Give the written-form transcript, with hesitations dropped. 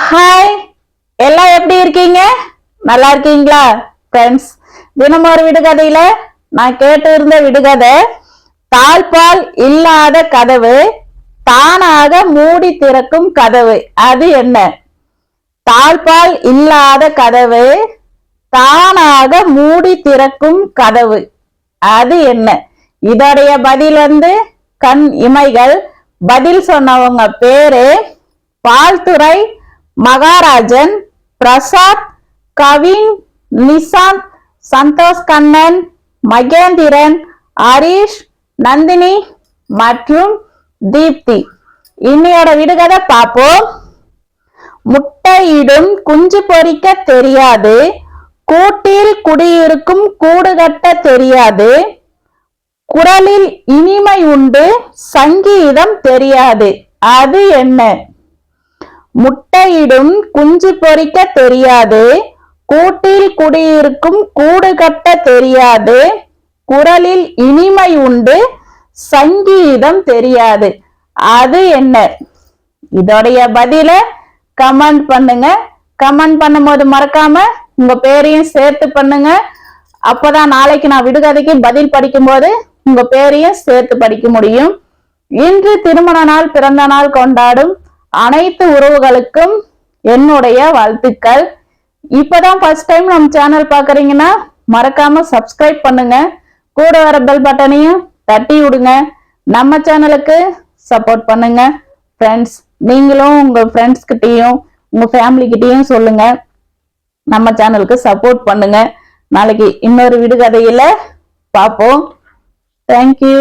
Hi, எல்லாம் எப்படி இருக்கீங்க? நல்லா இருக்கீங்களா ஃப்ரெண்ட்ஸ்? தினமும் ஒரு விடுகதையில நான் கேட்டு இருந்த விடுகதை, தாழ்பால் இல்லாத கதவு தானாக மூடி திறக்கும் கதவு. அது என்ன? தாழ்பால் இல்லாத கதவு தானாக மூடி திறக்கும் கதவு. அது என்ன? இதோடைய பதில் கண் இமைகள். பதில் சொன்னவங்க பேரு பால்துறை மகாராஜன், பிரசாத், கவின், நிசாந்த், சந்தோஷ் கண்ணன், மகேந்திரன், ஹரிஷ், நந்தினி மற்றும் தீப்தி. இன்னையோட விடுகதை பார்ப்போம். முட்டையிடும் குஞ்சு பொறிக்க தெரியாது, கூட்டில் குடியிருக்கும் கூடு கட்ட தெரியாது, குரலில் இனிமை உண்டு சங்கீதம் தெரியாது. அது என்ன? முட்டையிடும் குஞ்சு பொறிக்க தெரியாது, கூட்டில் குடியிருக்கும் கூடு கட்ட தெரியாது, குரலில் இனிமை உண்டு சங்கீதம் தெரியாது. அது என்ன? இதோடைய பதில கமெண்ட் பண்ணுங்க. கமெண்ட் பண்ணும்போது மறக்காம உங்க பேரையும் சேர்த்து பண்ணுங்க. அப்பதான் நாளைக்கு நான் விடுகதைக்கு பதில் படிக்கும் போது உங்க பேரையும் சேர்த்து படிக்க முடியும். இன்று திருமண நாள், பிறந்த நாள் கொண்டாடும் அனைத்து உறவுகளுக்கும் என்னுடைய வாழ்த்துக்கள். இப்பதான் ஃபர்ஸ்ட் டைம் நம்ம சேனல் பாக்குறீங்கன்னா மறக்காம சப்ஸ்கிரைப் பண்ணுங்க. கூட வர பெல் பட்டனையும் தட்டி விடுங்க. நம்ம சேனலுக்கு சப்போர்ட் பண்ணுங்க ஃப்ரெண்ட்ஸ். நீங்களும் உங்க ஃப்ரெண்ட்ஸ் கிட்டையும் உங்க ஃபேமிலி கிட்டையும் சொல்லுங்க, நம்ம சேனலுக்கு சப்போர்ட் பண்ணுங்க. நாளைக்கு இன்னொரு விடுகதையில பார்ப்போம். தேங்க்யூ.